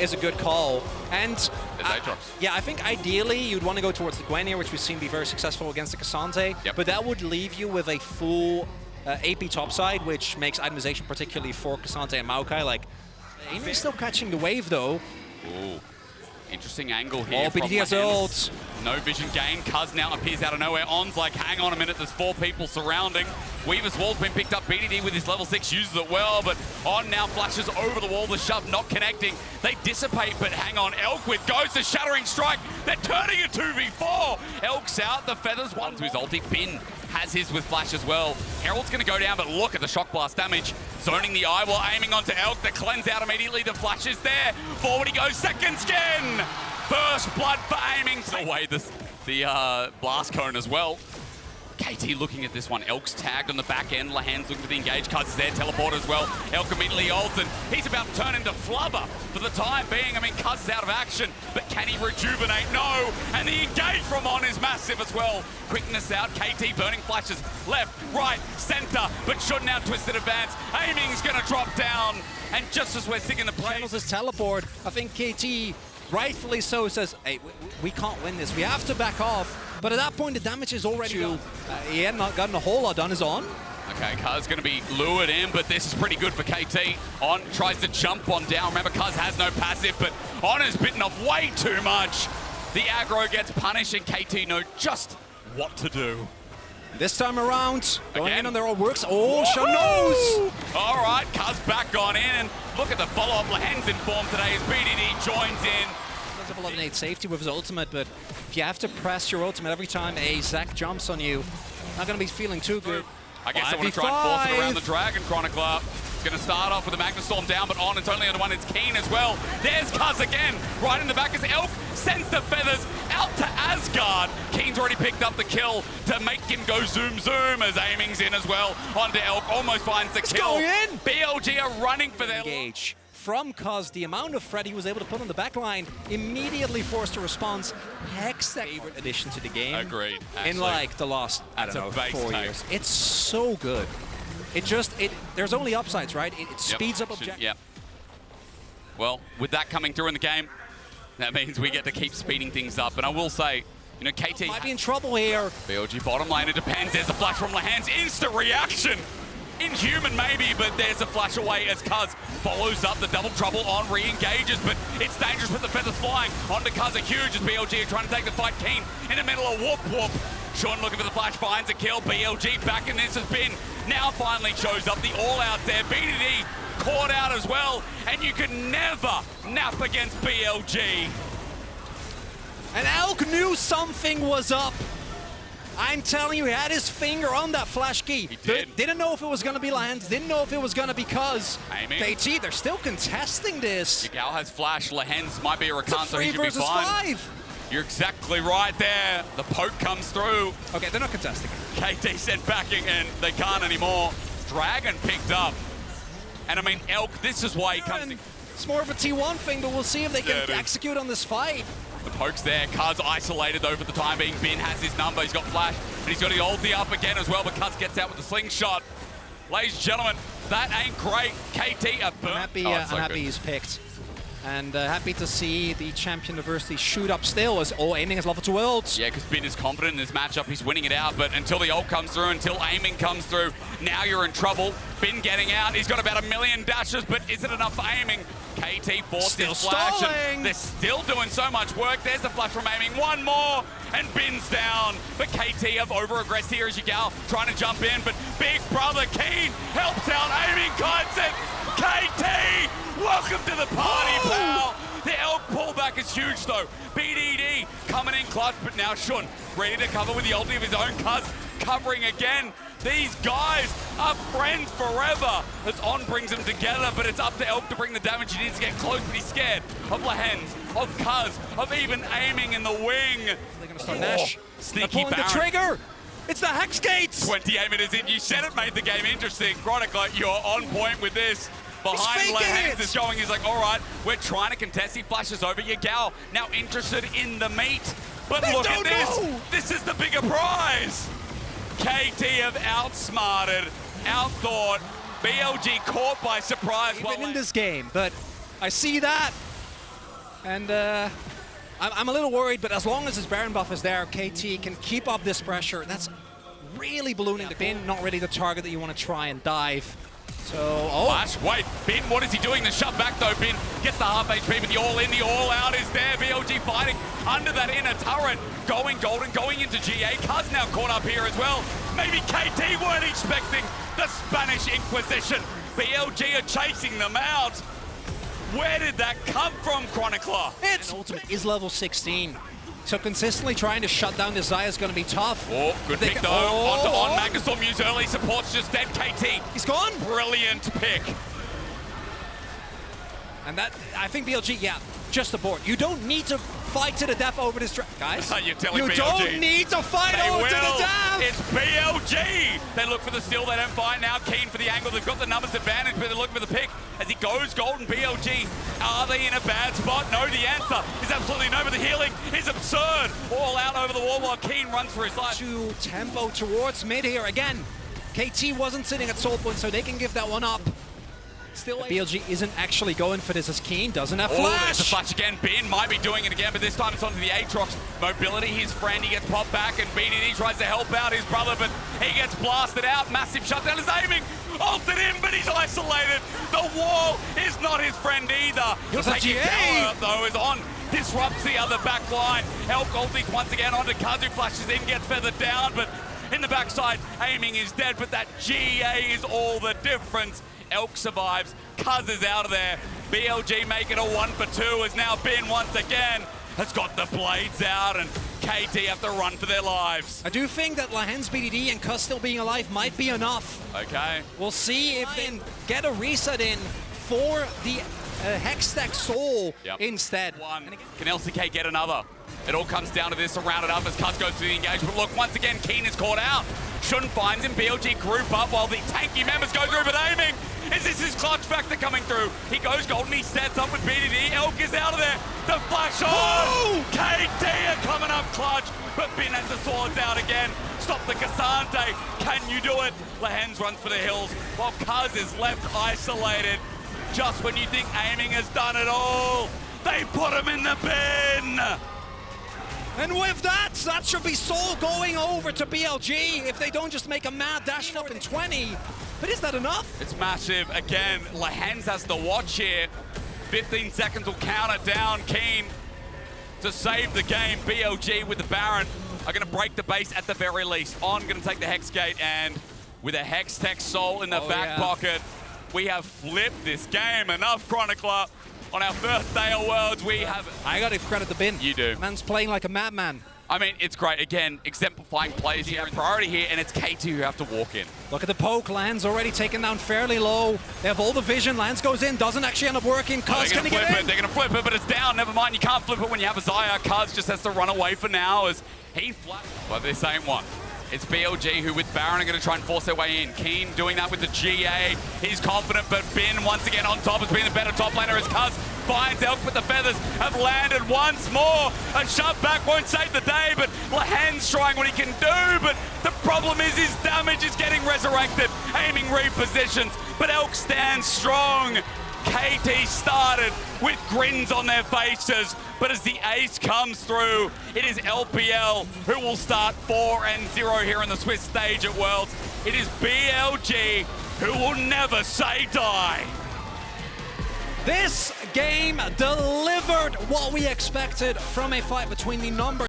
is a good call. And yeah, I think ideally you'd want to go towards the Gwen here, which we've seen be very successful against the K'Sante. But that would leave you with a full AP topside, which makes itemization particularly for K'Sante and Maokai. Like, Amy's still catching the wave though. Ooh. Interesting angle here. BDD has ult. No vision gain. Kaz now appears out of nowhere. On's like, hang on a minute, there's 4 people surrounding. Weaver's wall's been picked up. BDD with his level 6 uses it well, but On now flashes over the wall. The shove not connecting. They dissipate, but hang on. Elk with goes the Shattering Strike. They're turning a 2v4. Elk's out. The Feathers one to his ulti. Bin has his with flash as well. Herald's going to go down, but look at the shock blast damage. Zoning the eye while aiming onto Elk. The cleanse out immediately. The flash is there. Forward he goes. Second skin. First blood for aiming. Away the blast cone as well. KT looking at this one. Elk's tagged on the back end. Lahan's looking for the engage. Kaz is there. Teleport as well. Elk immediately ults, and he's about to turn into Flubber for the time being. I mean, Kaz is out of action, but can he rejuvenate? No. And the engage from On is massive as well. Quickness out. KT burning flashes left, right, center, but should now twisted advance. Aiming's going to drop down. And just as we're singing the play, channels his teleport. I think KT, rightfully so, says, hey, we can't win this. We have to back off. But at that point, the damage is already done. He had not gotten a whole lot done. Is On. Okay, Kaz going to be lured in, but this is pretty good for KT. On tries to jump On down. Remember, Kaz has no passive, but On has bitten off way too much. The aggro gets punished, and KT know just what to do. This time around, going in on their own works. Oh, Sean knows! All right, Kaz back on in, and look at the follow-up. Lahan's in form today as BDD joins in. Does have a lot of innate safety with his ultimate, but if you have to press your ultimate every time a Zac jumps on you, not going to be feeling too good. I guess I want to try and force it around the Dragon Chronicler. It's going to start off with a Magna Storm down, but On, it's only on the one. It's Keen as well. There's Kaz again, right in the back as Elk sends the Feathers out to Asgard. Keen's already picked up the kill to make him go zoom zoom as aiming's in as well. Onto Elk, almost finds the kill. Going in. BLG are running for their engage. From Kaz, the amount of threat he was able to put on the backline immediately forced a response. Hex, that favorite addition to the game. Agreed. Actually, in like the last, I don't know, 4 years. It's so good. There's only upsides, right? It speeds up objectives. Yeah. Well, with that coming through in the game, that means we get to keep speeding things up. And I will say, you know, KT might be in trouble here. BLG bottom lane, it depends. There's a flash from Lahan's instant reaction. Inhuman maybe, but there's a flash away as Kaz follows up the double trouble. On re-engages, but it's dangerous with the Feathers flying. Onto Kaz are huge as BLG are trying to take the fight. Keen in the middle of whoop. Sean looking for the flash, finds a kill. BLG back in this has been. Now finally shows up the all-out there. BDD caught out as well, and you can never nap against BLG. And Elk knew something was up. I'm telling you, he had his finger on that flash key. He did. Didn't know if it was going to be Lahan's, didn't know if it was going to be Kaz. KT, they're still contesting this. Yagao has flash, Lahan's might be a Rakan, so he should be fine. 5. You're exactly right there. The poke comes through. Okay, they're not contesting. KT sent backing, and they can't anymore. Dragon picked up. And I mean, Elk, this is why he comes in. It's more of a T1 thing, but we'll see if they can execute on this fight. The poke's there. Kaz isolated though for the time being. Bin has his number. He's got flash, and he's got the ulti up again as well, but Kaz gets out with the slingshot. Ladies and gentlemen, that ain't great. KT are burnt. I'm happy he's picked. And happy to see the champion diversity shoot up still as aiming has level 2 ults. Yeah, because Bin is confident in this matchup. He's winning it out, but until the ult comes through, until aiming comes through, now you're in trouble. Bin getting out. He's got about 1 million dashes, but is it enough for aiming? KT forced his flash, and they're still doing so much work. There's the flash from aiming. One more, and Bin's down. But KT have over-aggressed here as Yagao trying to jump in, but Big Brother Keen helps out. Aiming kites it. KT, welcome to the party, pal. The Elk pullback is huge, though. BDD coming in clutch, but now Shun ready to cover with the ulti of his own. Kaz covering again. These guys are friends forever as On brings them together, but it's up to Elk to bring the damage. He needs to get close, but he's scared of Lahan's, of Kaz, of even aiming in the wing. They're going to start Nash. Sneaky Baron. The trigger. It's the Hex Gates. 28 minutes in. You said it made the game interesting. Chronicler, you're on point with this. Behind Lahan's is going, he's like, all right, we're trying to contest. He flashes over Yagao, now interested in the meat. But look at this. This is the bigger prize. KT have outsmarted, outthought. BLG caught by surprise. Even in this game, but I see that. And I'm a little worried, but as long as his Baron buff is there, KT can keep up this pressure. That's really ballooning the Bin, not really the target that you want to try and dive. So, Flash, wait, Bin, what is he doing? The shove back though, Bin gets the half HP, but the all in, the all out is there. BLG fighting under that inner turret, going golden, going into GA. Kaz now caught up here as well. Maybe KT weren't expecting the Spanish Inquisition. BLG are chasing them out. Where did that come from, Chronicler? Its ultimate is level 16. So consistently trying to shut down Desire is going to be tough. Oh, good pick though. On Magnustorm, use early, support's just dead. KT. He's gone. Brilliant pick. And that, I think BLG, yeah, just abort. You don't need to fight to the death over this guys. You're telling you BLG. Don't need to fight over to the death. It's BLG. They look for the steal, they don't fight. Now keen for the angle. They've got the numbers advantage, but they're looking for the pick. As he goes golden, BLG, are they in a bad spot? No, the answer is absolutely no, but the healing is absurd. All out over the wall while Keen runs for his life. To tempo towards mid here again. KT wasn't sitting at soul point, so they can give that one up. Still, BLG isn't actually going for this as Keen doesn't have flash. There's a flash again. Bin might be doing it again, but this time it's onto the Aatrox. Mobility, his friend, he gets popped back, and BDD tries to help out his brother, but he gets blasted out. Massive shutdown is aiming. Ulted in, but he's isolated. The wall is not his friend either. He'll take his tower up, though, is on. Disrupts the other back line. Elk ulties once again onto Kazu, flashes in, gets feathered down, but in the backside, aiming is dead, but that GA is all the difference. Elk survives, Kaz is out of there. BLG make it a 1 for 2 as now Bin once again has got the blades out and KT have to run for their lives. I do think that Lahen's BDD and Kuz still being alive might be enough. Okay. We'll see if they can get a reset in for the Hextech Soul instead. Can LCK get another? It all comes down to this, to round it up as Kuz goes through the engagement. Look, once again, Keen is caught out. Shouldn't find him. BLG group up while the tanky members go through, but aiming. Is this his clutch factor coming through? He goes golden, he sets up with BDD. Elk is out of there. The flash on! KT are coming up clutch, but Bin has the swords out again. Stop the Cassante. Can you do it? Lahens runs for the hills while Kuz is left isolated. Just when you think aiming has done it all, they put him in the bin. And with that, that should be Soul going over to BLG if they don't just make a mad dash up in 20. But is that enough? It's massive. Again, Lahens has the watch here. 15 seconds will count it down. Keen to save the game. BLG with the Baron are going to break the base at the very least. On going to take the Hex Gate, and with a Hextech Soul in the back pocket, we have flipped this game. Enough, Chronicler. On our first day of Worlds, we have it. I got to credit the Bin. You do. Man's playing like a madman. I mean, it's great. Again, exemplifying plays here. Priority here, and it's KT who have to walk in. Look at the poke. Lands already taken down fairly low. They have all the vision. Lands goes in, doesn't actually end up working. Kuz, can he get in? They're going to flip it, but it's down. Never mind, you can't flip it when you have a Zaya. Kuz just has to run away for now as he flashes. But they're saying what? It's BLG who with Baron are going to try and force their way in. Keen doing that with the GA. He's confident, but Bin once again on top has been the better top laner as Kuz finds Elk, but the feathers have landed once more. A shove back won't save the day, but Lahen's trying what he can do, but the problem is his damage is getting resurrected. Aiming repositions, but Elk stands strong. KT started with grins on their faces, but as the ace comes through, it is LPL who will start 4-0 here on the Swiss stage at Worlds. It is BLG who will never say die. This game delivered what we expected from a fight between the number